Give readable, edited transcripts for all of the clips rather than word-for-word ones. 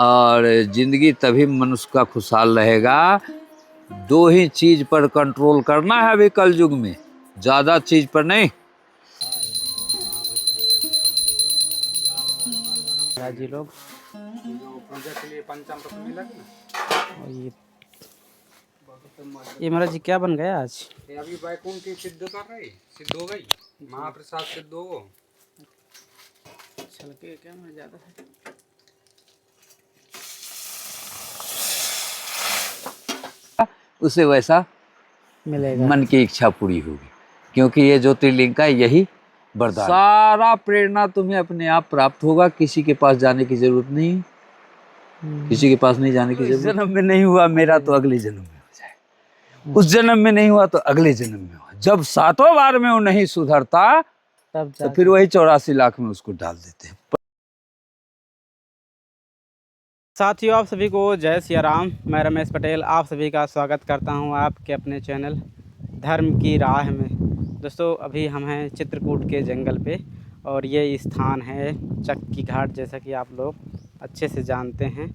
और जिंदगी तभी मनुष्य का खुशहाल रहेगा। दो ही चीज पर कंट्रोल करना है अभी कल युग में, ज्यादा चीज पर नहीं। जी लोग पूजा के लिए पंचामृत मिला कि और ये महाराज जी क्या बन गया आज? ये अभी वैकुंठ की सिद्ध कर रहे, सिद्ध हो गई, महाप्रसाद सिद्ध हो। छलके क्या मैं ज़्यादा है। उसे वैसा मिलेगा। मन की इच्छा पूरी होगी, क्योंकि ये ज्योतिर्लिंग का यही वरदान। सारा प्रेरणा तुम्हें अपने आप प्राप्त होगा, किसी के पास जाने की जरूरत नहीं, किसी के पास नहीं जाने की जरूरत। इस जन्म में नहीं हुआ मेरा तो अगले जन्म में हो जाए, उस जन्म में नहीं हुआ तो अगले जन्म में हो। जब 7 बार में वो नहीं सुधरता तब तो फिर वही 84 लाख में उसको डाल देते हैं। साथियों, आप सभी को जय सिया राम। मैं रमेश पटेल आप सभी का स्वागत करता हूं आपके अपने चैनल धर्म की राह में। दोस्तों, अभी हम हैं चित्रकूट के जंगल पे और ये स्थान है चक्की घाट, जैसा कि आप लोग अच्छे से जानते हैं।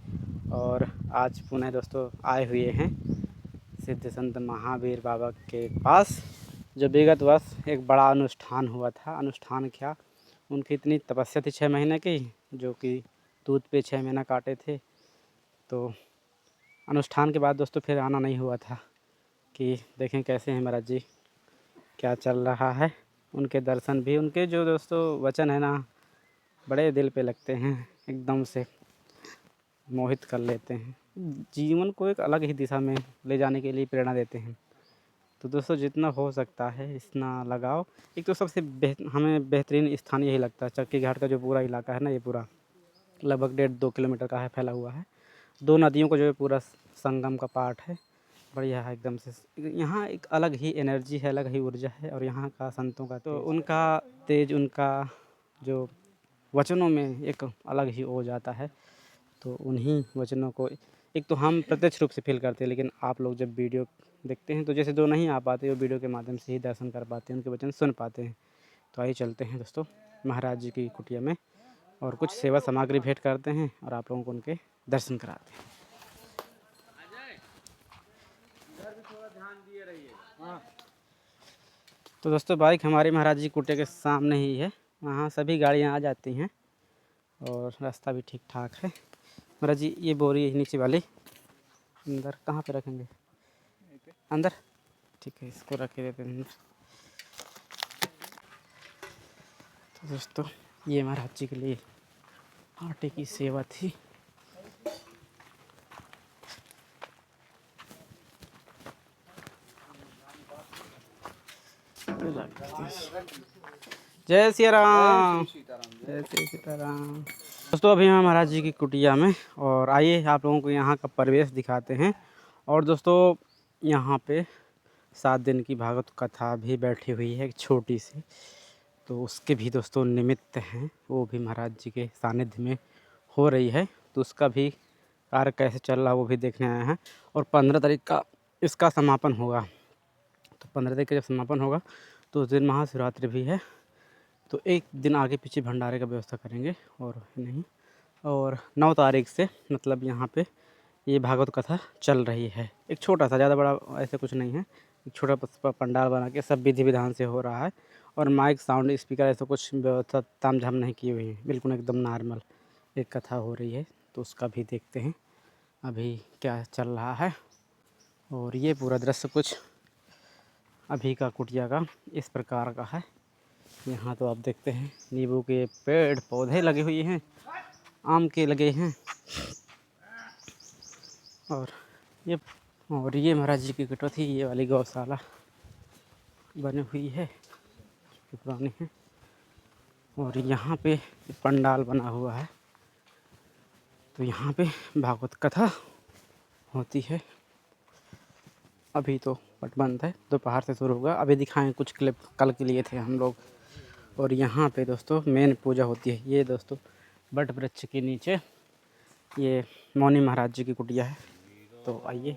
और आज पुनः दोस्तों आए हुए हैं सिद्ध संत महावीर बाबा के पास, जो विगत वर्ष एक बड़ा अनुष्ठान हुआ था। अनुष्ठान क्या, उनकी इतनी तपस्या थी 6 महीने की, जो कि दूध पे 6 महीना काटे थे। तो अनुष्ठान के बाद दोस्तों फिर आना नहीं हुआ था कि देखें कैसे हैं महाराज जी, क्या चल रहा है। उनके दर्शन भी, उनके जो दोस्तों वचन है ना, बड़े दिल पे लगते हैं, एकदम से मोहित कर लेते हैं, जीवन को एक अलग ही दिशा में ले जाने के लिए प्रेरणा देते हैं। तो दोस्तों जितना हो सकता है इतना लगाओ। एक तो सबसे हमें बेहतरीन स्थान यही लगता है चक्की घाट का, जो पूरा इलाका है ना, ये पूरा लगभग 1.5-2 किलोमीटर का है, फैला हुआ है। 2 नदियों का जो है पूरा संगम का पार्ट है, बढ़िया है एकदम से। यहाँ एक अलग ही एनर्जी है, अलग ही ऊर्जा है। और यहाँ का संतों का तो उनका तेज, उनका जो वचनों में एक अलग ही हो जाता है। तो उन्हीं वचनों को एक तो हम प्रत्यक्ष रूप से फील करते हैं, लेकिन आप लोग जब वीडियो देखते हैं तो जैसे जो नहीं आ पाते, वो वीडियो के माध्यम से ही दर्शन कर पाते हैं, उनके वचन सुन पाते हैं। तो आइए चलते हैं दोस्तों महाराज जी की कुटिया में और कुछ सेवा सामग्री भेंट करते हैं और आप लोगों को उनके दर्शन कराते हैं। तो दोस्तों बाइक हमारी महाराज जी कुटिया के सामने ही है, वहाँ सभी गाड़ियाँ आ जाती हैं और रास्ता भी ठीक ठाक है। महाराज जी ये बोरी है नीचे वाली, अंदर कहाँ पे रखेंगे? अंदर, ठीक है, इसको रख देते हैं अंदर। तो दोस्तों ये महाराज जी के लिए आटे की सेवा थी। जय सिया राम, जय श्री सीताराम। दोस्तों अभी हम महाराज जी की कुटिया में, और आइए आप लोगों को यहाँ का परिवेश दिखाते हैं। और दोस्तों यहाँ पे 7 दिन की भागवत कथा भी बैठी हुई है, एक छोटी सी, तो उसके भी दोस्तों निमित्त हैं, वो भी महाराज जी के सानिध्य में हो रही है। तो उसका भी कार्य कैसे चल रहा है वो भी देखने आए हैं। और 15 तारीख का इसका समापन होगा। तो 15 तारीख का जब समापन होगा तो उस दिन महाशिवरात्रि भी है, तो एक दिन आगे पीछे भंडारे का व्यवस्था करेंगे। और नहीं, और 9 तारीख से मतलब यहाँ पे ये भागवत कथा चल रही है। एक छोटा सा, ज़्यादा बड़ा ऐसे कुछ नहीं है, एक छोटा पंडाल बना के सब विधि विधान से हो रहा है। और माइक साउंड स्पीकर ऐसा कुछ व्यवस्था ताम झाम नहीं की हुई है, बिल्कुल एकदम नॉर्मल एक कथा हो रही है। तो उसका भी देखते हैं अभी क्या चल रहा है। और ये पूरा दृश्य कुछ अभी का कुटिया का इस प्रकार का है। यहाँ तो आप देखते हैं नींबू के पेड़ पौधे लगे हुए हैं, आम के लगे हैं। और ये महाराज जी की कटौती, ये वाली गौशाला बनी हुई है, पुरानी है। और यहाँ पे पंडाल बना हुआ है, तो यहाँ पे भागवत कथा होती है। अभी तो पट बंद है, दोपहर से शुरू होगा। अभी दिखाएं कुछ क्लिप कल के लिए थे हम लोग। और यहाँ पे दोस्तों मेन पूजा होती है। ये दोस्तों बट वृक्ष के नीचे ये मौनी महाराज जी की कुटिया है। तो आइए।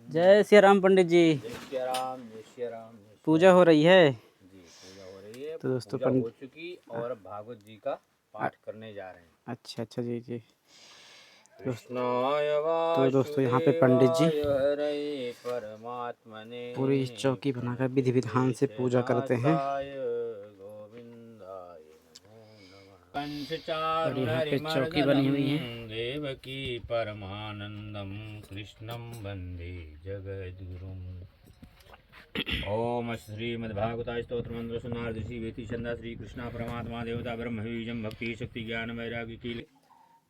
जय सिया राम पंडित जी। जय श्री राम, जय श्री राम। पूजा हो रही है जी, पूजा हो रही है। तो दोस्तों पूजा हो चुकी और भागवत जी का पाठ करने जा रहे हैं। अच्छा अच्छा जी जी। कृष्णाय तो दोस्तों यहाँ पे पंडित जी हरे परमात्मने पूरी चौकी बनाकर विधि विधान से पूजा करते हैं गोविंदाय नमो नमः। और यहाँ पे चौकी बनी हुई है। देवकी परमानंदम कृष्णं वंदे जगद्गुरुम्। ओम श्रीमद्भागवत स्तोत्र मंत्र सुनार ऋषि वेति छंदा श्री कृष्णा परमात्मा देवता ब्रह्म बीजम भक्ति शक्ति ज्ञान वैराग्य की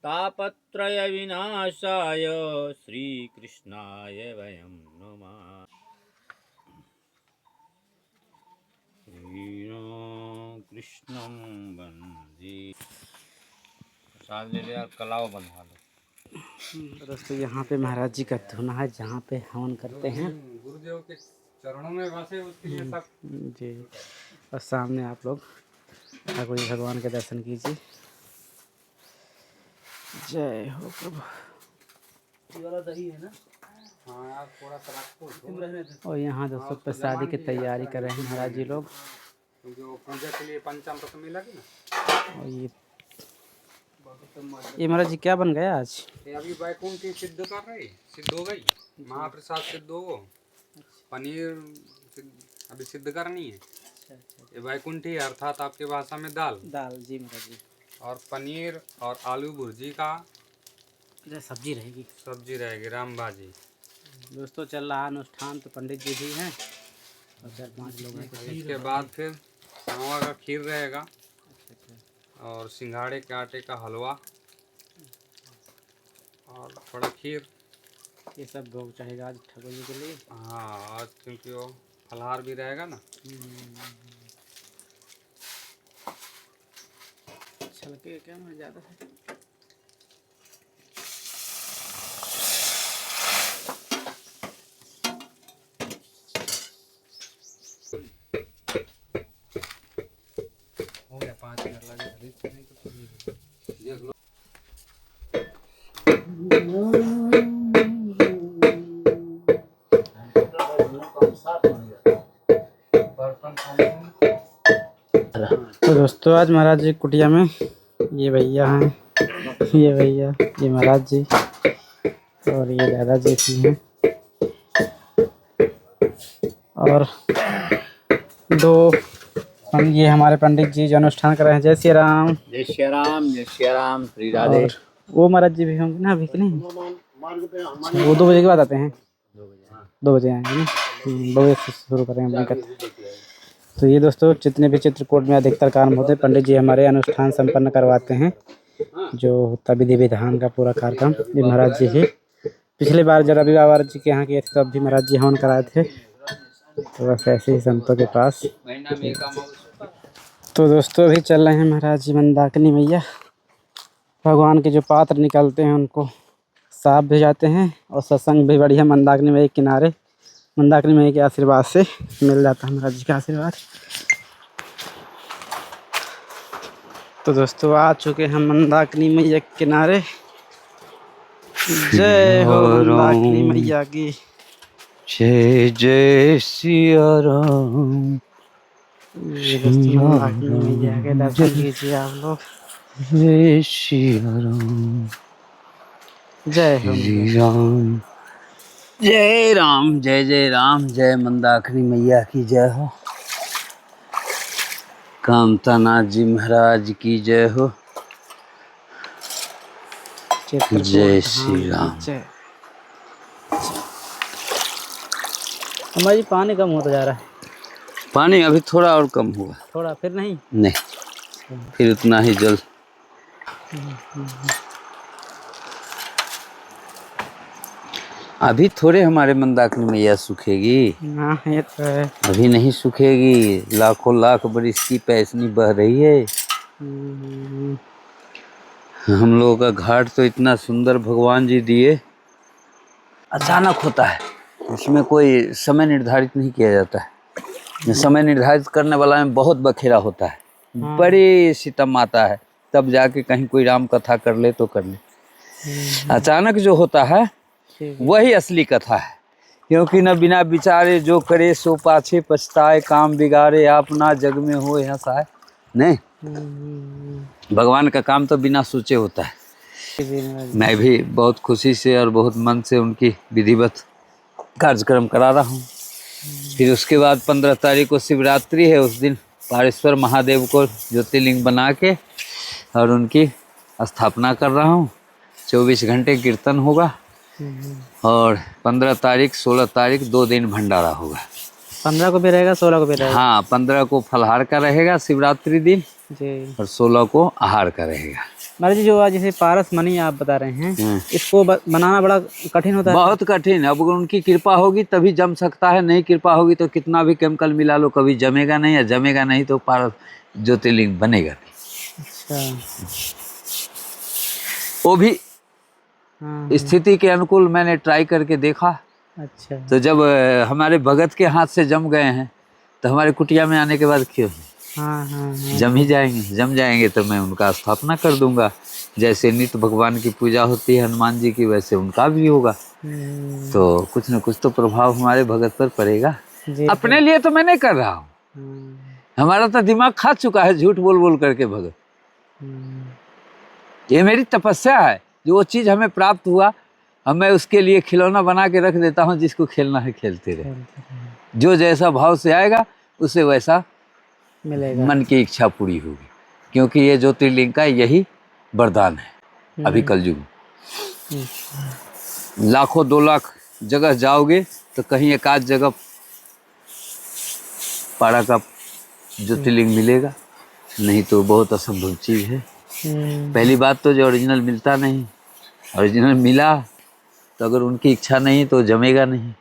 तापत्रय विनाशाय श्री कृष्णाय वयं नमः। कृष्णं वंदे। प्रसाद ले लिया, कलाव बनवा लो। तो दोस्तों यहाँ पे महाराज जी का धुना है जहाँ पे हवन करते हैं गुरुदेव के चरणों में वासे उसके लिए सब जी। और सामने आप लोग ठाकुर जी भगवान के दर्शन कीजिए। जय हो प्रभु। हाँ यार थोड़ा सा रखो और यहाँ दोस्तों प्रसादी की तैयारी कर रहे हैं महाराज जी लोग। क्योंकि वो पूजा के लिए पंचामृत मिलेगी ना। और ये महाराज जी क्या बन गया आज? ये अभी वैकुंठ की सिद्ध कर रही, सिद्ध हो गई, महाप्रसाद सिद्ध हो। पनीर अभी सिद्ध करनी है। ये वैकुंठी अर्थात आपके भाषा में दाल जी महाराज जी। और पनीर और आलू भुर्जी का सब्जी रहेगी, सब्जी रहेगी, राम भाजी। दोस्तों चल रहा अनुष्ठान। तो पंडित जी भी हैं और 4-5 लोग हैं। इसके बाद फिर मावा का खीर रहेगा और सिंघाड़े के आटे का हलवा और थोड़ा खीर। ये सब भोग चाहेगा आज ठाकुर जी के लिए। हाँ आज क्योंकि वो फलहार भी रहेगा ना। छलके क्या मैं ज़्यादा है। हो गया 5 मिनट लगे देख लो। तो दोस्तों आज महाराज जी कुटिया में ये भैया हैं, ये भैया, ये महाराज जी और ये दादाजी भी हैं। और ये हमारे पंडित जी जो अनुष्ठान कर रहे हैं। जय श्री राम। जय श्री राम, जय श्री राम, श्री राधे। और वो महाराज जी भी होंगे ना अभी कि नहीं? वो 2 बजे के बाद आते हैं। 2 बजे आएंगे ना। 2 बजे से शुरू करेंगे बंकट। तो ये दोस्तों जितने भी चित्रकूट में अधिकतर काम होते हैं पंडित जी हमारे अनुष्ठान संपन्न करवाते हैं। जो होता विधि विधान का पूरा कार्यक्रम ये महाराज जी ही। पिछले बार जब रवि बाबा जी के यहाँ किए थे तब भी महाराज जी हवन कराए थे। तो बस ऐसे ही संतों के पास। तो दोस्तों अभी चल रहे हैं महाराज जी मंदाकिनी मैया। भगवान के जो पात्र निकलते हैं उनको साफ भी जाते हैं और सत्संग भी बढ़िया मंदाकिनी मैया के किनारे मंदाकिनी मैया के आशीर्वाद से मिल जाता है महाराज जी का आशीर्वाद। तो दोस्तों आ चुके हैं मंदाकिनी मैया के किनारे। जय हो मंदाकिनी मैया की। जय जय सिया राम। ये दोस्तों मंदाकिनी मैया के दर्शन कीजिए आप लोग। जय सिया राम, जय हो श्री राम। जय राम, जय जय राम। जय मंदाकिनी मैया की जय हो। कामतानाथ जी महाराज की जय हो। जय श्री राम। हमारी पानी कम होता जा रहा है। पानी अभी थोड़ा और कम हुआ, थोड़ा फिर नहीं फिर उतना ही जल। अभी थोड़े हमारे मंदाकिनी मैया सूखेगी। हाँ ये तो है। अभी नहीं सूखेगी। लाखों लाख बरिस की पैसनी बह रही है। हम लोगों का घाट तो इतना सुंदर भगवान जी दिए, अचानक होता है। इसमें कोई समय निर्धारित नहीं किया जाता है। समय निर्धारित करने वाला में बहुत बखेरा होता है। बड़ी सितम आता है, तब जाके कहीं कोई राम कथा कर ले तो कर ले। अचानक जो होता है वही असली कथा है। क्योंकि न बिना विचारे जो करे सो पाछे पछताए, काम बिगाड़े आप ना जग में हो हंसाए। नहीं, भगवान का काम तो बिना सोचे होता है। जी महाराज जी। मैं भी बहुत खुशी से और बहुत मन से उनकी विधिवत कार्यक्रम करा रहा हूँ। फिर उसके बाद 15 तारीख को शिवरात्रि है। उस दिन पारेश्वर महादेव को ज्योतिर्लिंग बना के और उनकी स्थापना कर रहा हूँ। 24 घंटे कीर्तन होगा और 15 तारीख 16 तारीख 2 दिन भंडारा होगा। 15 को भी रहेगा, 16 को भी रहेगा। हाँ, 15 को फलहार का रहेगा शिवरात्रि दिन जी और 16 को आहार का रहेगा। महाराज जी, जो आज जैसे पारस मणि आप बता रहे हैं, इसको बनाना बड़ा कठिन होता है। बहुत कठिन। अब उनकी कृपा होगी तभी जम सकता है, नहीं कृपा होगी तो कितना भी केमिकल मिला लो कभी जमेगा नहीं, या जमेगा नहीं तो पारस ज्योतिर्लिंग बनेगा नहीं। अच्छा। वो भी हाँ। स्थिति के अनुकूल मैंने ट्राई करके देखा। अच्छा। तो जब हमारे भगत के हाथ से जम गए हैं तो हमारे कुटिया में आने के बाद क्यों हाँ हाँ हाँ। जम ही जाएंगे। जम जाएंगे तो मैं उनका स्थापना कर दूंगा। जैसे नित्य भगवान की पूजा होती है हनुमान जी की, वैसे उनका भी होगा। तो कुछ न कुछ तो प्रभाव हमारे भगत पर पड़ेगा। जी। अपने लिए तो मैं नहीं कर रहा हूँ, हमारा तो दिमाग खा चुका है झूठ बोल बोल करके भगत। ये मेरी तपस्या है। जो वो चीज़ हमें प्राप्त हुआ, अब मैं उसके लिए खिलौना बना के रख देता हूँ। जिसको खेलना है खेलते रहे, जो जैसा भाव से आएगा उसे वैसा मिलेगा, मन की इच्छा पूरी होगी। क्योंकि ये ज्योतिर्लिंग का यही वरदान है। अभी कलयुग लाखों 2 लाख जगह जाओगे तो कहीं एक आध जगह पारा का ज्योतिर्लिंग मिलेगा, नहीं तो बहुत असंभव चीज़ है। पहली बात तो जो ओरिजिनल मिलता नहीं, ओरिजिनल मिला तो अगर उनकी इच्छा नहीं तो जमेगा नहीं।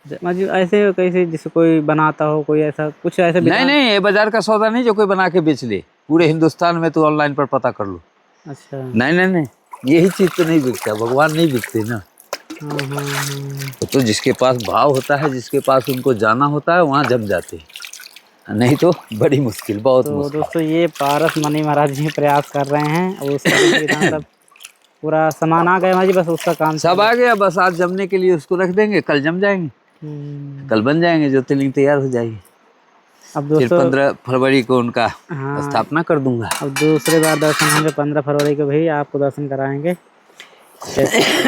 मतलब ऐसे कैसे जैसे कोई बनाता हो, कोई ऐसा कुछ ऐसा नहीं, ये बाजार का सौदा नहीं जो कोई बना के बेच ले। पूरे हिंदुस्तान में तो ऑनलाइन पर पता कर लो। अच्छा। नहीं, यही चीज़ तो नहीं बिकता, भगवान नहीं बिकते ना। तो जिसके पास भाव होता है, जिसके पास उनको जाना होता है, वहाँ जम जाते हैं, नहीं तो बड़ी मुश्किल, बहुत तो मुश्किल। दोस्तों ये पारस मणि महाराज जी प्रयास कर रहे हैं और उसका सब पूरा सामान आ गया महाराज जी, बस उसका काम सब आ गया। बस आज जमने के लिए उसको रख देंगे, कल जम जाएंगे, कल बन जाएंगे, ज्योतिर्लिंग तैयार हो जाएगी। अब फिर दोस्तों 15 फरवरी को उनका हाँ, स्थापना कर दूंगा। अब दूसरे बार दर्शन होंगे 15 फरवरी को भी आपको दर्शन कराएंगे।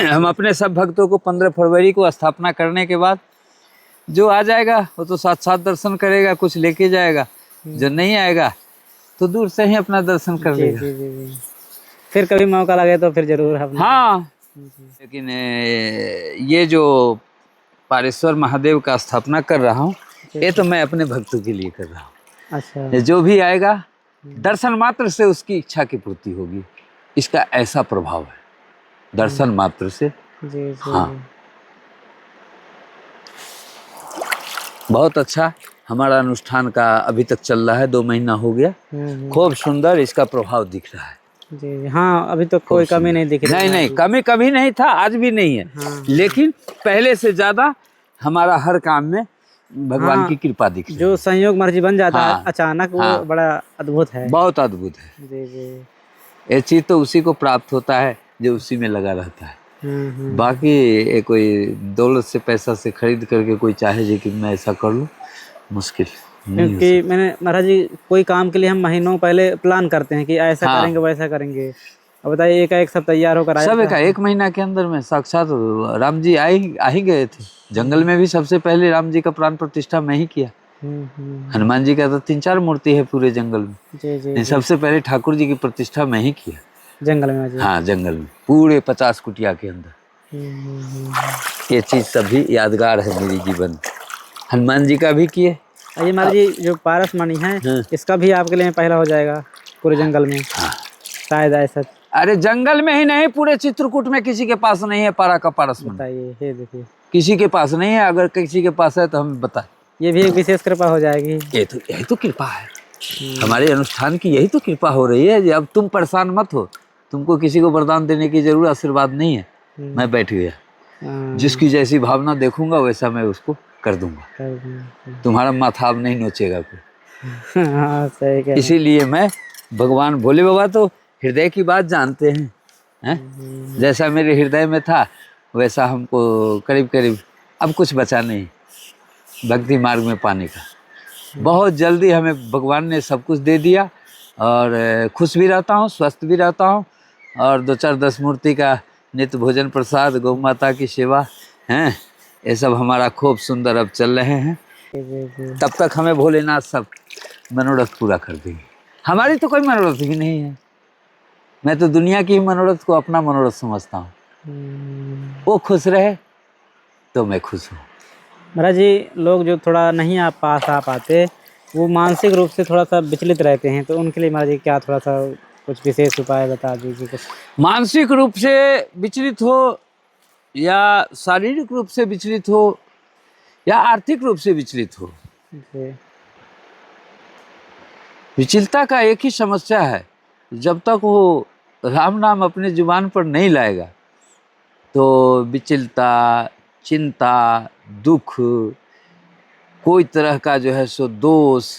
हम अपने सब भक्तों को 15 फरवरी को स्थापना करने के बाद जो आ जाएगा वो तो साथ साथ दर्शन करेगा, कुछ लेके जाएगा। जो नहीं आएगा तो दूर से ही अपना दर्शन कर लेगा। जी। फिर कभी मौका लगे तो फिर जरूर हम। हाँ, लेकिन ये जो पारेश्वर महादेव का स्थापना कर रहा हूँ, ये तो मैं अपने भक्तों के लिए कर रहा हूँ। अच्छा। जो भी आएगा दर्शन मात्र से उसकी इच्छा की पूर्ति होगी। इसका ऐसा प्रभाव है, दर्शन मात्र से। जी। हाँ, बहुत अच्छा हमारा अनुष्ठान का अभी तक चल रहा है। 2 महीना हो गया। खूब सुंदर इसका प्रभाव दिख रहा है। जी हाँ, अभी तो कोई कमी नहीं दिख रही। नहीं, कमी कभी नहीं था, आज भी नहीं है। हाँ। लेकिन पहले से ज्यादा हमारा हर काम में भगवान की कृपा दिख रही है। जो संयोग मर्जी बन जाता है अचानक, वो बड़ा अद्भुत है, बहुत अद्भुत है। जी। ये चीज तो उसी को प्राप्त होता है जो उसी में लगा रहता है। बाकी कोई दौलत से पैसा से खरीद करके कोई चाहे जी कि मैं ऐसा कर लूँ, मुश्किल। क्योंकि मैंने महाराज जी कोई काम के लिए हम महीनों पहले प्लान करते हैं कि ऐसा करेंगे वैसा करेंगे। अब बताइए एक सब तैयार होकर आया। सब 1 महीना के अंदर में साक्षात राम जी आ ही गए थे। जंगल में भी सबसे पहले राम जी का प्राण प्रतिष्ठा मैं ही किया। हनुमान जी का तो 3-4 मूर्ति है पूरे जंगल में। जी। सबसे पहले ठाकुर जी की प्रतिष्ठा मैं ही किया जंगल में। हाँ, जंगल में पूरे 50 कुटिया के अंदर। ये चीज सभी यादगार है मेरी जीवन। हनुमान जी का भी किए। ये महाराज जी जो पारस मणि है, इसका भी आपके लिए पहला हो जाएगा पूरे जंगल में। शायद ऐसा। अरे जंगल में ही नहीं, पूरे चित्रकूट में किसी के पास नहीं है पारा का पारस मणि। बताइए, ये देखिए किसी के पास नहीं है। अगर किसी के पास है तो हमें बता। ये भी एक विशेष कृपा हो जाएगी। यही तो कृपा है हमारे अनुष्ठान की। यही तो कृपा हो रही है। अब तुम परेशान मत हो, तुमको किसी को वरदान देने की जरूरत, आशीर्वाद नहीं है। मैं बैठ गया, जिसकी जैसी भावना देखूंगा वैसा मैं उसको कर दूंगा। तुम्हारा माथा अब नहीं नोचेगा कोई। हाँ, सही कह। इसीलिए मैं भगवान भोले बाबा तो हृदय की बात जानते हैं। जैसा मेरे हृदय में था वैसा हमको करीब करीब अब कुछ बचा नहीं भक्ति मार्ग में पाने का। बहुत जल्दी हमें भगवान ने सब कुछ दे दिया। और खुश भी रहता हूँ, स्वस्थ भी रहता हूँ, और 2-4 मूर्ति का नित्य भोजन प्रसाद, गौ माता की सेवा हैं, ये सब हमारा खूब सुंदर अब चल रहे हैं। तब तक हमें भोलेनाथ सब मनोरथ पूरा कर देंगे। हमारी तो कोई मनोरथ भी नहीं है, मैं तो दुनिया की मनोरथ को अपना मनोरथ समझता हूँ। वो खुश रहे तो मैं खुश हूँ। महाराज जी, लोग जो थोड़ा नहीं आ पाते, वो मानसिक रूप से थोड़ा सा विचलित रहते हैं, तो उनके लिए महाराज जी क्या थोड़ा सा कुछ विशेष उपाय बता दीजिए कुछ। मानसिक रूप से विचलित हो या शारीरिक रूप से विचलित हो या आर्थिक रूप से विचलित हो, जी। विचलता का एक ही समस्या है, जब तक वो राम नाम अपने जुबान पर नहीं लाएगा तो विचलता, चिंता, दुख, कोई तरह का जो है सो दोष,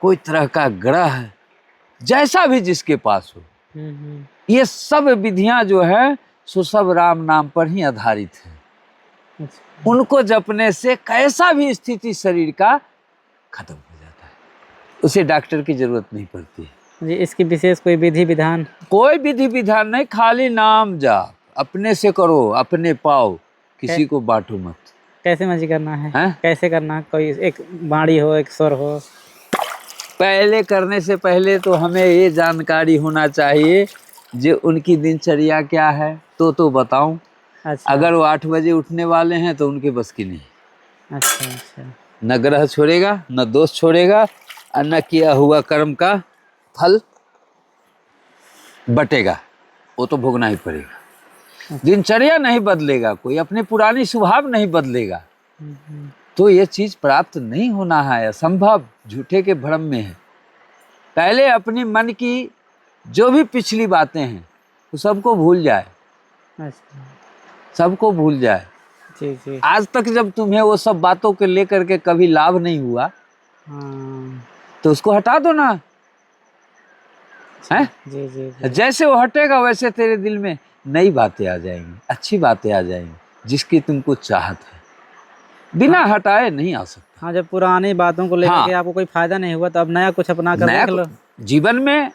कोई तरह का ग्रह, जैसा भी जिसके पास हो, ये सब विधियां जो है सो सब राम नाम पर ही आधारित है। अच्छा। उनको जपने से कैसा भी स्थिति शरीर का खत्म हो जाता है, उसे डॉक्टर की जरूरत नहीं पड़ती है। जी, इसकी विशेष कोई विधि विधान? कोई विधि विधान नहीं, खाली नाम जाप अपने से करो, अपने पाओ, किसी को बांटो मत। कैसे मर्जी करना है? हैं? कैसे करना है? कोई एक बाणी हो, एक स्वर हो? पहले करने से पहले तो हमें ये जानकारी होना चाहिए जो उनकी दिनचर्या क्या है, तो बताऊं। अच्छा। अगर वो 8 बजे उठने वाले हैं तो उनके बस की नहीं। अच्छा अच्छा। न ग्रह छोड़ेगा, न दोष छोड़ेगा, और न किया हुआ कर्म का फल बटेगा, वो तो भोगना ही पड़ेगा। दिनचर्या नहीं बदलेगा, कोई अपने पुरानी स्वभाव नहीं बदलेगा, तो ये चीज प्राप्त नहीं होना है, असंभव, झूठे के भ्रम में है। पहले अपनी मन की जो भी पिछली बातें हैं वो सबको भूल जाए, अच्छा। सबको भूल जाए। जी जी। आज तक जब तुम्हें वो सब बातों के लेकर के कभी लाभ नहीं हुआ, हाँ। तो उसको हटा दो ना, है? जी जी जी। जैसे वो हटेगा वैसे तेरे दिल में नई बातें आ जाएंगी, अच्छी बातें आ जाएंगी, जिसकी तुमको चाहत है। बिना हटाए नहीं आ सकता। हाँ, जब पुरानी बातों को लेकर हाँ। के आपको कोई फायदा नहीं हुआ तो अब नया कुछ अपना कर नया देख लो। जीवन में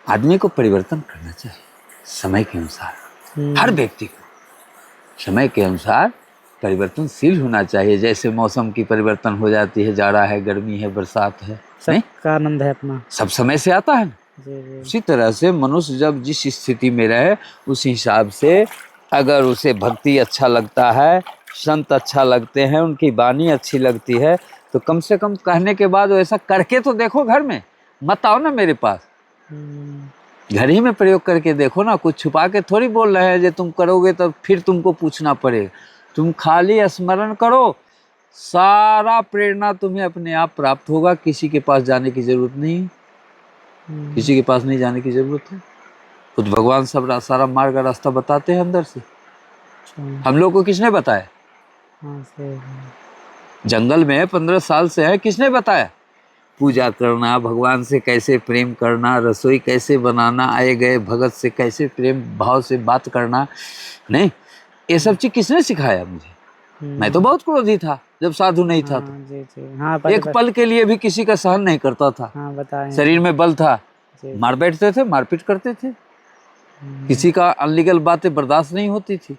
आदमी को परिवर्तन करना चाहिए समय के अनुसार। हर व्यक्ति को समय के अनुसार परिवर्तनशील होना चाहिए। जैसे मौसम की परिवर्तन हो जाती है, जाड़ा है, गर्मी है, बरसात है, नहीं, सबका आनंद है अपना, सब समय से आता है। जी जी। उसी तरह से मनुष्य जब जिस स्थिति में रहे उस हिसाब से, अगर उसे भक्ति अच्छा लगता है, संत अच्छा लगते हैं, उनकी वाणी अच्छी लगती है, तो कम से कम कहने के बाद ऐसा करके तो देखो। घर में मत आओ ना मेरे पास, घर ही में प्रयोग करके देखो ना। कुछ छुपा के थोड़ी बोल रहे हैं, जो तुम करोगे तो फिर तुमको पूछना पड़ेगा। तुम खाली स्मरण करो, सारा प्रेरणा तुम्हें अपने आप प्राप्त होगा। किसी के पास जाने की जरूरत नहीं, किसी के पास नहीं जाने की जरूरत है। खुद भगवान सब सारा मार्ग का रास्ता बताते हैं अंदर से। हम लोग को किसने बताया? जंगल में 15 साल से है, किसने बताया? पूजा करना, भगवान से कैसे प्रेम करना, रसोई कैसे बनाना, आए गए भगत से कैसे प्रेम भाव से बात करना, नहीं, ये सब चीज किसने सिखाया मुझे? मैं तो बहुत क्रोधी था जब साधु नहीं था तो। जी जी। हाँ, एक पल के लिए भी किसी का सहन नहीं करता था। हाँ, बताएं। शरीर में बल था, मार बैठते थे, मारपीट करते थे, किसी का अनलीगल बातें बर्दाश्त नहीं होती थी।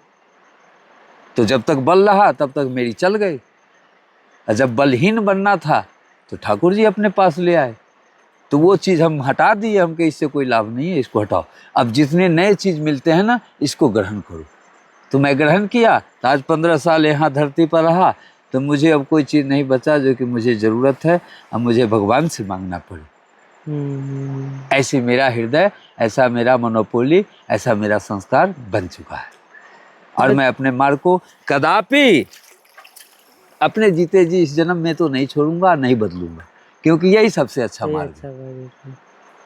तो जब तक बल रहा तब तक मेरी चल गई, और जब बलहीन बनना था तो ठाकुर जी अपने पास ले आए, तो वो चीज़ हम हटा दिए। हमके इससे कोई लाभ नहीं है, इसको हटाओ। अब जितने नए चीज़ मिलते हैं ना, इसको ग्रहण करो। तो मैं ग्रहण किया, तो आज 15 साल यहाँ धरती पर रहा, तो मुझे अब कोई चीज़ नहीं बचा जो कि मुझे ज़रूरत है, अब मुझे भगवान से मांगना पड़े। ऐसी मेरा हृदय, ऐसा मेरा मनोपोली, ऐसा मेरा संस्कार बन चुका है। और मैं अपने मार्ग को कदापि अपने जीते जी इस जन्म में तो नहीं छोड़ूंगा, नहीं बदलूंगा, क्योंकि यही सबसे अच्छा मार्ग है।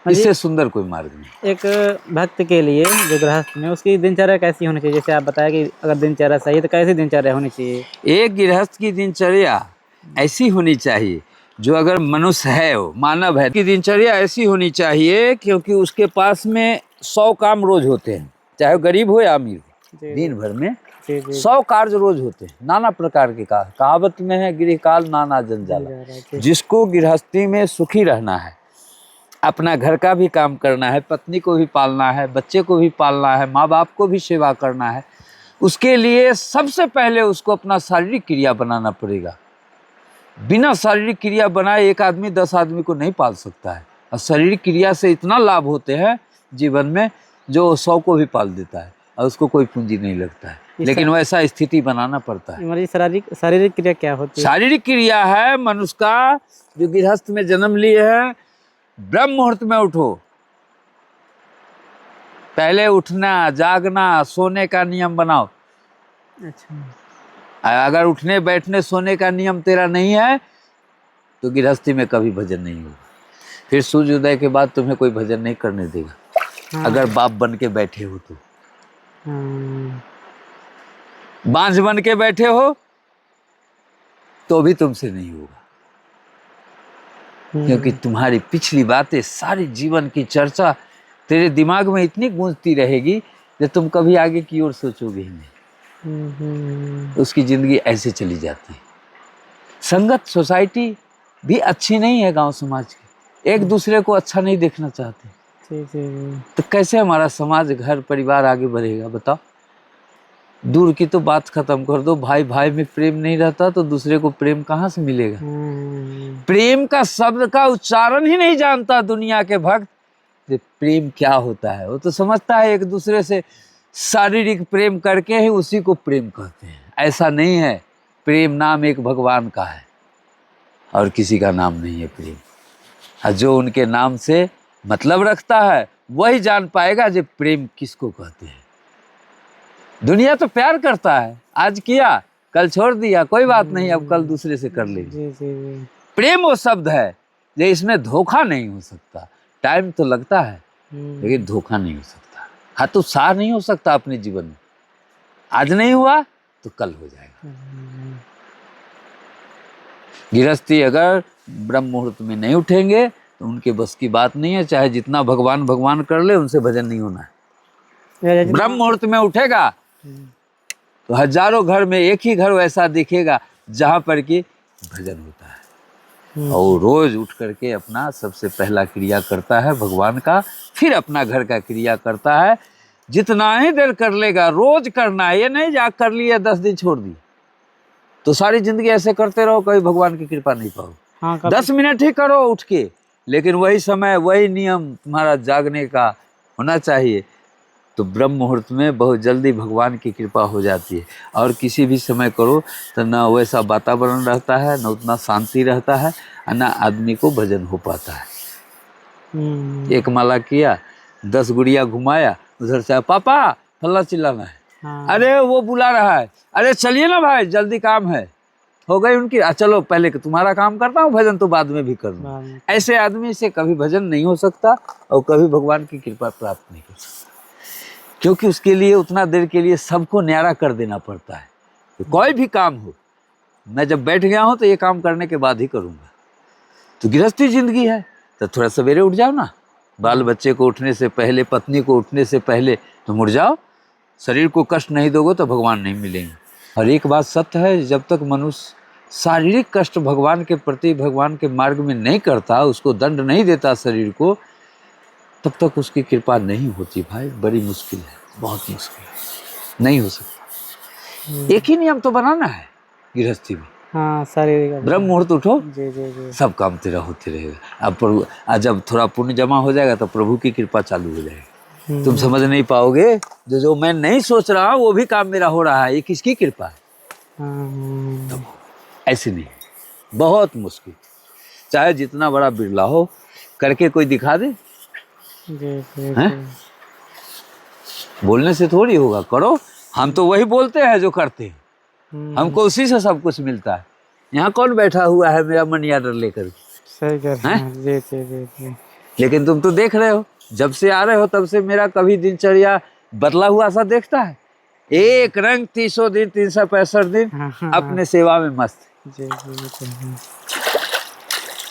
इससे सुंदर कोई मार्ग नहीं। एक भक्त के लिए जो गृहस्थ में, उसकी दिनचर्या कैसी होनी चाहिए? जैसे आप बताया कि अगर दिनचर्या सही है तो कैसी दिनचर्या होनी चाहिए? एक गृहस्थ की दिनचर्या ऐसी होनी चाहिए, जो अगर मनुष्य है, वो मानव है, की दिनचर्या ऐसी होनी चाहिए, क्योंकि उसके पास में 100 काम रोज होते हैं, चाहे गरीब हो या अमीर हो। दिन भर में 100 कार्य रोज होते हैं, नाना प्रकार के कार्य। कहावत में है, गृह काल नाना जंजाल। जिसको गृहस्थी में सुखी रहना है, अपना घर का भी काम करना है, पत्नी को भी पालना है, बच्चे को भी पालना है, माँ बाप को भी सेवा करना है, उसके लिए सबसे पहले उसको अपना शारीरिक क्रिया बनाना पड़ेगा। बिना शारीरिक क्रिया बनाए एक आदमी 10 आदमी को नहीं पाल सकता है। और शारीरिक क्रिया से इतना लाभ होते हैं जीवन में जो 100 को भी पाल देता है और उसको कोई पूंजी नहीं लगता है, लेकिन वैसा स्थिति बनाना पड़ता है। हमारी शारीरिक क्रिया क्या होती है? शारीरिक क्रिया है मनुष्य का जो गृहस्थ में जन्म लिए है, ब्रह्म मुहूर्त में उठो। पहले उठना, जागना, सोने का नियम बनाओ। अच्छा। अगर उठने बैठने सोने का नियम तेरा नहीं है तो गृहस्थी में कभी भजन नहीं होगा। फिर सूर्योदय के बाद तुम्हें कोई भजन नहीं करने देगा। हाँ। अगर बाप बन के बैठे हो तो, हाँ। बांझ बन के बैठे हो तो भी तुमसे नहीं होगा, क्योंकि तुम्हारी पिछली बातें, सारी जीवन की चर्चा तेरे दिमाग में इतनी गूंजती रहेगी कि तुम कभी आगे की ओर सोचोगे ही नहीं। उसकी जिंदगी ऐसे चली जाती है। संगत सोसाइटी भी अच्छी नहीं है, गांव समाज की एक दूसरे को अच्छा नहीं देखना चाहते। तो कैसे हमारा समाज, घर, परिवार आगे बढ़ेगा बताओ? दूर की तो बात खत्म कर दो, भाई भाई में प्रेम नहीं रहता तो दूसरे को प्रेम कहाँ से मिलेगा? प्रेम का शब्द का उच्चारण ही नहीं जानता दुनिया के भक्त। प्रेम क्या होता है वो तो समझता है एक दूसरे से शारीरिक प्रेम करके ही उसी को प्रेम कहते हैं। ऐसा नहीं है। प्रेम नाम एक भगवान का है और किसी का नाम नहीं है प्रेम। और जो उनके नाम से मतलब रखता है वही जान पाएगा जो प्रेम किसको कहते हैं। दुनिया तो प्यार करता है, आज किया कल छोड़ दिया, कोई बात नहीं, अब कल दूसरे से कर लेंगे। प्रेम वो शब्द है जो इसमें धोखा नहीं हो सकता। टाइम तो लगता है लेकिन धोखा नहीं हो सकता। हाँ तो सार नहीं हो सकता अपने जीवन में। आज नहीं हुआ तो कल हो जाएगा। गृहस्थी अगर ब्रह्म मुहूर्त में नहीं उठेंगे तो उनके बस की बात नहीं है। चाहे जितना भगवान भगवान कर ले, उनसे भजन नहीं होना है। ब्रह्म मुहूर्त में उठेगा तो हजारों घर में एक ही घर वैसा दिखेगा जहां पर कि भजन होता है। और रोज उठ करके अपना सबसे पहला क्रिया करता है भगवान का, फिर अपना घर का क्रिया करता है। जितना ही देर कर लेगा, रोज करना है। ये नहीं जा कर लिया 10 दिन छोड़ दी तो सारी जिंदगी ऐसे करते रहो, कभी भगवान की कृपा नहीं पाओ। हाँ, 10 मिनट ही करो उठ के, लेकिन वही समय वही नियम तुम्हारा जागने का होना चाहिए। तो ब्रह्म मुहूर्त में बहुत जल्दी भगवान की कृपा हो जाती है। और किसी भी समय करो तो ना वैसा वातावरण रहता है, ना उतना शांति रहता है, ना आदमी को भजन हो पाता है। एक माला किया, 10 गुड़िया घुमाया, उधर से पापा फल्ला चिल्लाना है। हाँ। अरे वो बुला रहा है, अरे चलिए ना भाई जल्दी काम है। हो गई उनकी, चलो पहले तुम्हारा काम करता हूँ, भजन तो बाद में भी करूँगा। ऐसे आदमी से कभी भजन नहीं हो सकता और कभी भगवान की कृपा प्राप्त नहीं कर सकता, क्योंकि उसके लिए उतना देर के लिए सबको न्यारा कर देना पड़ता है। तो कोई भी काम हो, मैं जब बैठ गया हूँ तो ये काम करने के बाद ही करूँगा। तो गृहस्थी जिंदगी है तो थोड़ा सवेरे उठ जाओ ना, बाल बच्चे को उठने से पहले, पत्नी को उठने से पहले तुम उठ जाओ। शरीर को कष्ट नहीं दोगे तो भगवान नहीं मिलेंगे। और एक बात सत्य है, जब तक मनुष्य शारीरिक कष्ट भगवान के प्रति, भगवान के मार्ग में नहीं करता, उसको दंड नहीं देता शरीर को, तब तक उसकी कृपा नहीं होती भाई। बड़ी मुश्किल है, बहुत मुश्किल है, नहीं हो सकता। एक ही नियम तो बनाना है गृहस्थी में। हाँ, शारीरिक ब्रह्म मुहूर्त उठो, जी जी जी, सब काम तेरा होते रहेगा। अब जब थोड़ा पुण्य जमा हो जाएगा तो प्रभु की कृपा चालू हो जाएगी। तुम समझ नहीं पाओगे जो मैं नहीं सोच रहा हूँ वो भी काम मेरा हो रहा है, ये किसकी कृपा है? तो ऐसे नहीं, बहुत मुश्किल। चाहे जितना बड़ा बिरला हो, करके कोई दिखा दे। हैं? बोलने से थोड़ी होगा, करो। हम तो वही बोलते हैं जो करते हैं, हमको उसी से सब कुछ मिलता है। यहाँ कौन बैठा हुआ है मेरा मनी ऑर्डर लेकर? सही कह रहे हैं। लेकिन तुम तो देख रहे हो, जब से आ रहे हो तब से मेरा कभी दिनचर्या बदला हुआ सा देखता है। एक रंग 300 दिन 365 दिन अपने सेवा में मस्त।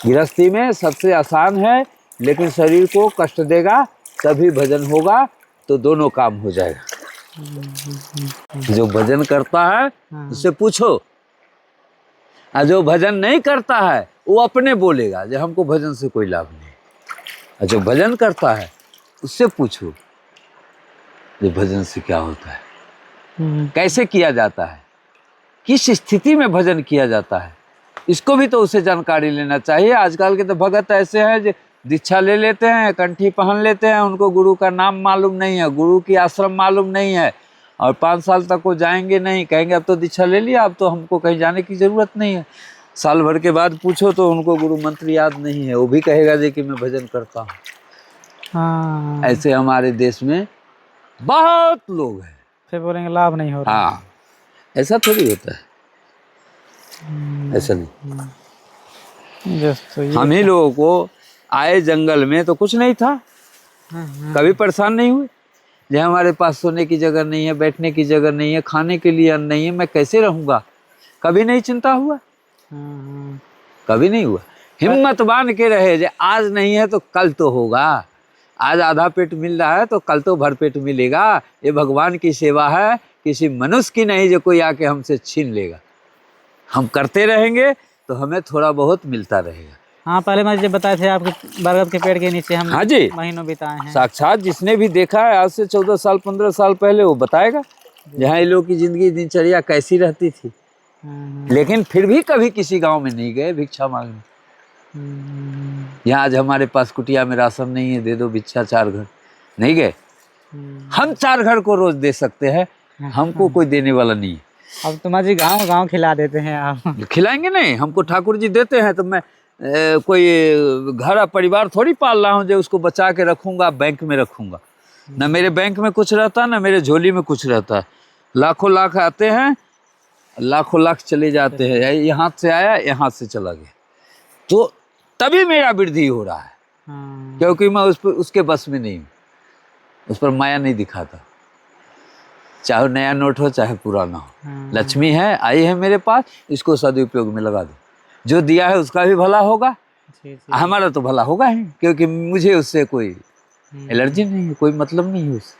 गृहस्थी में सबसे आसान है, लेकिन शरीर को कष्ट देगा तभी भजन होगा, तो दोनों काम हो जाएगा। जो भजन करता है उससे पूछो, और जो भजन नहीं करता है वो अपने बोलेगा जो हमको भजन से कोई लाभ नहीं। और जो भजन करता है उससे पूछो ये भजन से क्या होता है, कैसे किया जाता है, किस स्थिति में भजन किया जाता है, इसको भी तो उसे जानकारी लेना चाहिए। आजकल के तो भगत ऐसे हैं जो दीक्षा ले लेते हैं, कंठी पहन लेते हैं, उनको गुरु का नाम मालूम नहीं है, गुरु की आश्रम मालूम नहीं है, और 5 साल तक वो जाएंगे नहीं, कहेंगे अब तो दीक्षा ले लिया, अब तो हमको कहीं जाने की ज़रूरत नहीं है। साल भर के बाद पूछो तो उनको गुरु मंत्र याद नहीं है, वो भी कहेगा जी कि मैं भजन करता हूँ। हाँ, ऐसे हमारे देश में बहुत लोग हैं। फिर बोलेंगे लाभ नहीं हो रहा। हाँ, ऐसा थोड़ी होता है, ऐसा नहीं। दोस्तों ये हम ही लोगों को आए जंगल में तो कुछ नहीं था, कभी परेशान नहीं हुए। जो हमारे पास सोने की जगह नहीं है, बैठने की जगह नहीं है, खाने के लिए अन्न नहीं है, मैं कैसे रहूँगा, कभी नहीं चिंता हुआ, कभी नहीं हुआ। हिम्मत बांध के रहे, जो आज नहीं है तो कल तो होगा, आज आधा पेट मिल रहा है तो कल तो भर पेट मिलेगा। ये भगवान की सेवा है, किसी मनुष्य की नहीं जो कोई आके हमसे छीन लेगा। हम करते रहेंगे तो हमें थोड़ा बहुत मिलता रहेगा। हाँ, पहले मैं जो बताए थे आपके बरगद के पेड़ के नीचे हम हाँ जी, महीनों बिताए हैं। साक्षात जिसने भी देखा है आज से 14 साल 15 साल पहले वो बताएगा जहाँ ये लोग की जिंदगी दिनचर्या कैसी रहती थी। लेकिन फिर भी कभी किसी गांव में नहीं गए भिक्षा मांगने। यहाँ आज हमारे पास कुटिया में राशन नहीं है, दे दो भिक्षा 4 घर, नहीं गए। हम 4 घर को रोज दे सकते हैं, हमको कोई देने वाला नहीं है। अब तो जी गांव खिला देते हैं आप। खिलाएंगे नहीं, हमको ठाकुर जी देते हैं तो मैं कोई घर परिवार थोड़ी पाल रहा हूँ जो उसको बचा के रखूंगा, बैंक में रखूंगा। ना मेरे बैंक में कुछ रहता, ना मेरे झोली में कुछ रहता है। लाखों लाख आते हैं, लाखों लाख चले जाते हैं। यहाँ से आया, यहाँ से चला गया, तो तभी मेरा वृद्धि हो रहा है, क्योंकि मैं उसके बस में नहीं हूँ, उस पर माया नहीं दिखाता। चाहे नया नोट हो चाहे पुराना हो, लक्ष्मी है, आई है मेरे पास, इसको सदुपयोग में लगा दो। जो दिया है उसका भी भला होगा, हमारा तो भला होगा ही, क्योंकि मुझे उससे कोई एलर्जी नहीं है, कोई मतलब नहीं है उससे।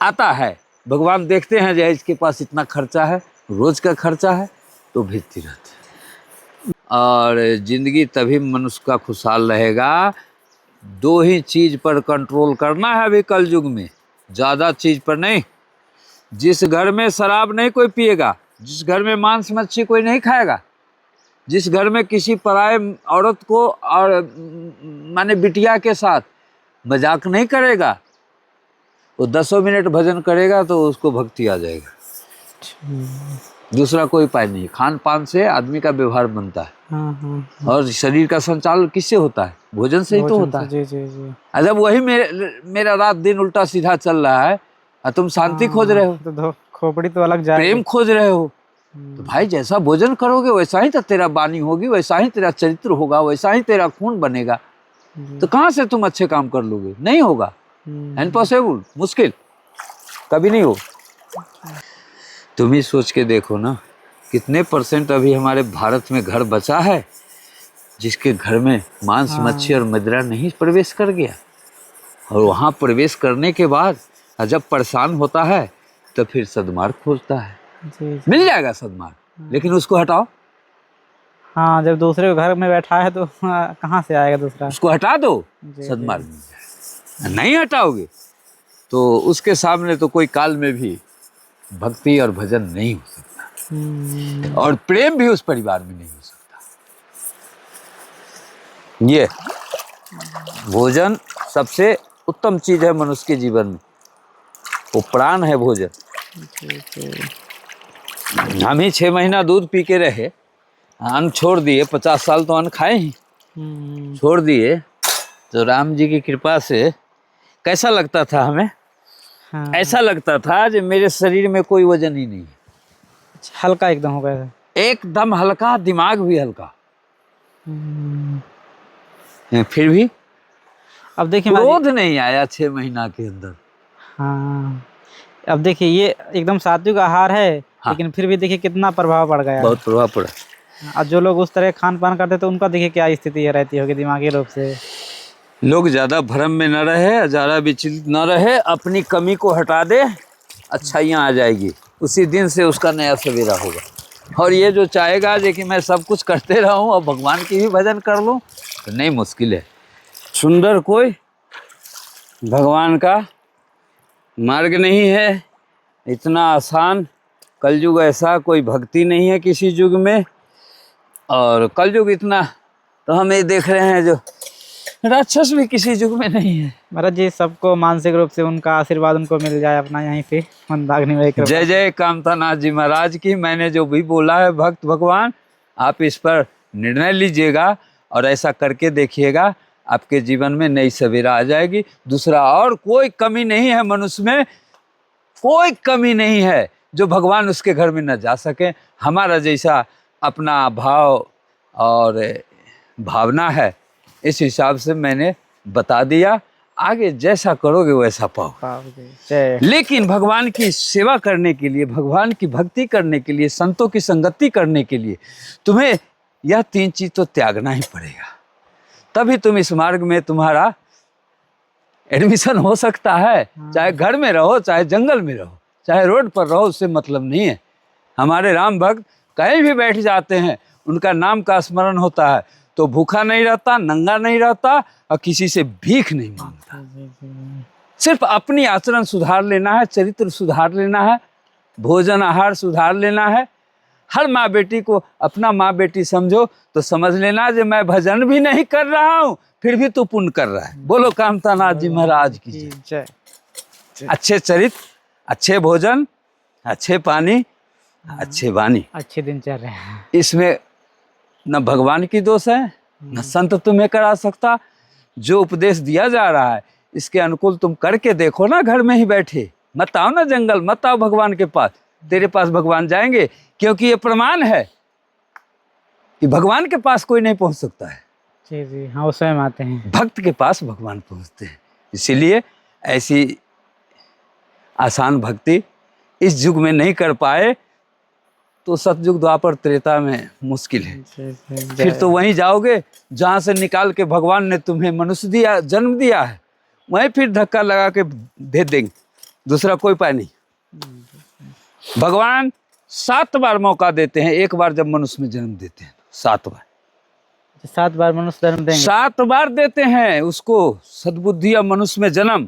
आता है भगवान देखते हैं जो इसके पास इतना खर्चा है, रोज का खर्चा है, तो भेजती रहती है। और जिंदगी तभी मनुष्य का खुशहाल रहेगा। 2 ही चीज पर कंट्रोल करना है अभी कल युग में, ज़्यादा चीज पर नहीं। जिस घर में शराब नहीं कोई पिएगा, जिस घर में मांस मच्छी कोई नहीं खाएगा, जिस घर में किसी पराये औरत को और माने बिटिया के साथ मजाक नहीं करेगा, वो 10 मिनट भजन करेगा तो उसको भक्ति आ जाएगा। दूसरा कोई उपाय नहीं। खान पान से आदमी का व्यवहार बनता है, और शरीर का संचालन किससे होता है? भोजन से ही तो होता है। जी जी जी। जब वही मेरा रात दिन उल्टा सीधा चल रहा है और तुम शांति खोज रहे हो, तो खोपड़ी तो अलग जाएगी, प्रेम खोज रहे हो, तो भाई जैसा भोजन करोगे वैसा ही तो तेरा वाणी होगी, वैसा ही तेरा चरित्र होगा, वैसा ही तेरा खून बनेगा। तो कहाँ से तुम अच्छे काम कर लोगे? नहीं होगा, इम्पॉसिबल, मुश्किल, कभी नहीं हो। तुम ही सोच के देखो ना, कितने % अभी हमारे भारत में घर बचा है जिसके घर में मांस मच्छी और मदिरा नहीं प्रवेश कर गया। और वहाँ प्रवेश करने के बाद जब परेशान होता है तो फिर सद्मार्ग खोजता है। मिल जाएगा सद्मार्ग, लेकिन उसको हटाओ। हाँ, जब दूसरे घर में बैठा है तो कहाँ से आएगा दूसरा? उसको हटा दो, सद्मार्ग मिल जाएगा। नहीं हटाओगे तो उसके सामने तो कोई काल में भी भक्ति और भजन नहीं हो सकता, और प्रेम भी उस परिवार में नहीं हो सकता। ये भोजन सबसे उत्तम चीज है मनुष्य के जीवन में, वो प्राण है भोजन। हम ही 6 महीना दूध पी के रहे, अन्न छोड़ दिए, 50 साल तो अन्न खाए ही, छोड़ दिए। तो राम जी की कृपा से कैसा लगता था हमें? हाँ। ऐसा लगता था कि मेरे शरीर में कोई वजन ही नहीं है, हल्का एकदम हो गया, एकदम हल्का, दिमाग भी हल्का। फिर भी अब देखिए क्रोध नहीं आया 6 महीना के अंदर। हाँ, अब देखिए ये एकदम सात्विक आहार है। हाँ। लेकिन फिर भी देखिए कितना प्रभाव पड़ गया, बहुत प्रभाव पड़ा। और जो लोग उस तरह खान पान करते तो उनका देखिए क्या स्थिति रहती होगी दिमागी रूप से। लोग ज़्यादा भ्रम में न रहे, ज़्यादा विचलित न रहे, अपनी कमी को हटा दे, अच्छाइयाँ आ जाएगी। उसी दिन से उसका नया सवेरा होगा। और ये जो चाहेगा कि मैं सब कुछ करते रहूं और भगवान की भी भजन कर लूं, तो नहीं, मुश्किल है। सुंदर कोई भगवान का मार्ग नहीं है, इतना आसान कलयुग ऐसा कोई भक्ति नहीं है किसी युग में। और कलयुग इतना तो हम ये देख रहे हैं जो राक्षस भी किसी युग में नहीं है। महाराज जी सबको मानसिक रूप से उनका आशीर्वाद उनको मिल जाए अपना यहीं पे मंदाकिनी में। जय जय कामतानाथ जी महाराज की। मैंने जो भी बोला है भक्त भगवान, आप इस पर निर्णय लीजिएगा और ऐसा करके देखिएगा, आपके जीवन में नई सवेरा आ जाएगी। दूसरा और कोई कमी नहीं है मनुष्य में, कोई कमी नहीं है जो भगवान उसके घर में न जा सके। हमारा जैसा अपना भाव और भावना है, इस हिसाब से मैंने बता दिया। आगे जैसा करोगे वैसा पाओ। लेकिन भगवान की सेवा करने के लिए, भगवान की भक्ति करने के लिए, संतों की संगति करने के लिए तुम्हें यह 3 चीज तो त्यागना ही पड़ेगा, तभी तुम इस मार्ग में तुम्हारा एडमिशन हो सकता है। चाहे घर में रहो, चाहे जंगल में रहो, चाहे रोड पर रहो, उससे मतलब नहीं है। हमारे राम भक्त कहीं भी बैठ जाते हैं, उनका नाम का स्मरण होता है तो भूखा नहीं रहता, नंगा नहीं रहता और किसी से भीख नहीं मांगता। सिर्फ अपनी आचरण सुधार लेना है, चरित्र सुधार लेना है, भोजन आहार सुधार लेना है। हर माँ बेटी को अपना माँ बेटी समझो तो समझ लेना कि मैं भजन भी नहीं कर रहा हूँ फिर भी तू पुण्य कर रहा है। बोलो कामतानाथ जी महाराज की जय। अच्छे चरित्र, अच्छे भोजन, अच्छे पानी, अच्छे वाणी, अच्छे दिनचर्या, इसमें न भगवान की दोष है न संत तुम्हें करा सकता। जो उपदेश दिया जा रहा है इसके अनुकूल तुम करके देखो ना, घर में ही बैठे, मत आओ ना जंगल, मत आओ भगवान के पास। तेरे पास भगवान जाएंगे, क्योंकि ये प्रमाण है कि भगवान के पास कोई नहीं पहुंच सकता है। जी जी हाँ, वो स्वयं आते हैं, भक्त के पास भगवान पहुंचते हैं। इसीलिए ऐसी आसान भक्ति इस युग में नहीं कर पाए तो सतयुग द्वापर त्रेता में मुश्किल है। फिर तो वहीं जाओगे जहाँ से निकाल के भगवान ने तुम्हें मनुष्य दिया, जन्म दिया है, वहीं फिर धक्का लगा के भेज देंगे। दूसरा कोई उपाय नहीं। भगवान 7 बार मौका देते हैं, एक बार जब मनुष्य में जन्म देते हैं 7 बार। 7 बार मनुष्य जन्म देंगे, 7 बार देते हैं उसको सद्बुद्धि या मनुष्य में जन्म,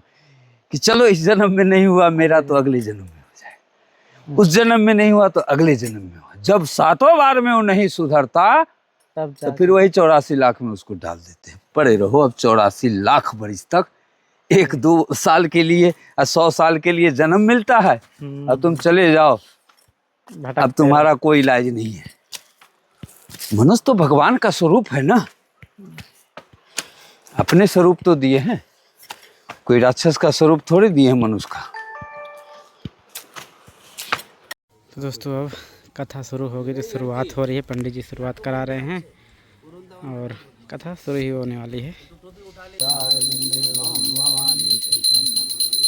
कि चलो इस जन्म में नहीं हुआ मेरा तो अगले जन्म में हो जाए, उस जन्म में नहीं हुआ तो अगले जन्म में हो। जब 7 बार में वो नहीं सुधरता तब तो फिर वही 84 लाख में उसको डाल देते हैं। पड़े रहो अब 84 लाख बरिस तक, 1-2 साल के लिए और 100 साल के लिए जन्म मिलता है। अब तुम चले जाओ, अब तुम्हारा कोई इलाज नहीं है। मनुष्य तो भगवान का स्वरूप है ना, अपने स्वरूप तो दिए हैं, कोई राक्षस का स्वरूप थोड़ी दिए हैं मनुष्य का। तो दोस्तों अब कथा शुरू होगी, तो शुरुआत हो रही है, पंडित जी शुरुआत करा रहे हैं और कथा शुरू ही होने वाली है।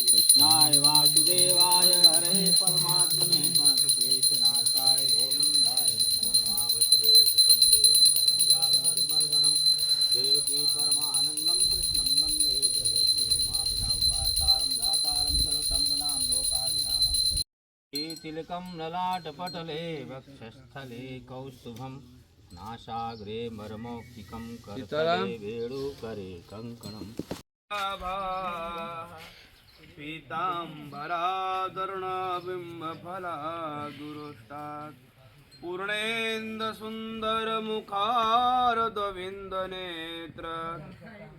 कृष्णाय वासुदेवाय हरे परमात्मने प्रणतक्लेशनाशाय गोविंदाय नमो नमः। वसुदेवसुतं देवं कंसचानूरमर्दनं देवकी परमानन्दं कृष्णं वन्दे जगद्गुरुमापदां वार्तारं दातारं सर्वसम्पदां लोकाभिरामं। तिलकं ललाटपटले वक्षस्थले कौस्तुभं नासाग्रे मरमौक्तिकं करतले वेणुकरे कङ्कणम्। पीताम्बरादर्णबिम्बफला दुरुष्टात् पूर्णेन्दुसुन्दरमुखारदविन्दनेत्र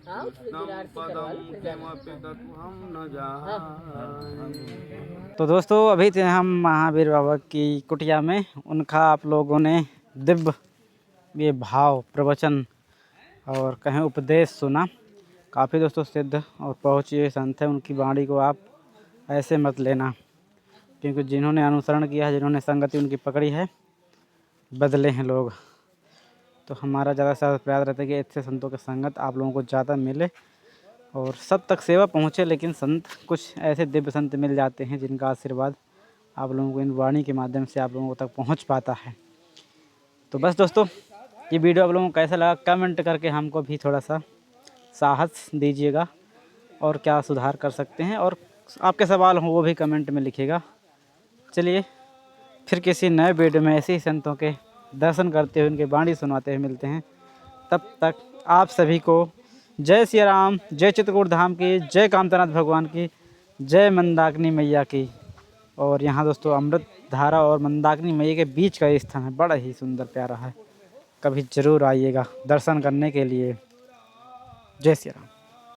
कृष्णं पदं किमपि तत्त्वं न जाने। तो दोस्तों अभी थे हम महावीर बाबा की कुटिया में, उनका आप लोगों ने दिव्य ये भाव प्रवचन और कहें उपदेश सुना। काफ़ी दोस्तों सिद्ध और पहुँचे हुए संत हैं, उनकी वाणी को आप ऐसे मत लेना, क्योंकि जिन्होंने अनुसरण किया है, जिन्होंने संगति उनकी पकड़ी है, बदले हैं लोग। तो हमारा ज़्यादा से ज़्यादा प्रयास रहता है कि ऐसे संतों की संगत आप लोगों को ज़्यादा मिले और सब तक सेवा पहुँचे। लेकिन संत कुछ ऐसे दिव्य संत मिल जाते हैं जिनका आशीर्वाद आप लोगों को इन वाणी के माध्यम से आप लोगों तक पहुँच पाता है। तो बस दोस्तों ये वीडियो आप लोगों को कैसा लगा कमेंट करके हमको भी थोड़ा सा साहस दीजिएगा, और क्या सुधार कर सकते हैं, और आपके सवाल हों वो भी कमेंट में लिखिएगा। चलिए फिर किसी नए वीडियो में ऐसे ही संतों के दर्शन करते हुए, उनके वाणी सुनाते हुए मिलते हैं। तब तक आप सभी को जय सिया राम, जय चित्रकूट धाम की, जय कामतानाथ भगवान की, जय मंदाकिनी मैया की। और यहाँ दोस्तों अमृत धारा और मंदाकिनी मैया के बीच का ये स्थान है, बड़ा ही सुंदर प्यारा है। कभी ज़रूर आइएगा दर्शन करने के लिए। जय सिया राम।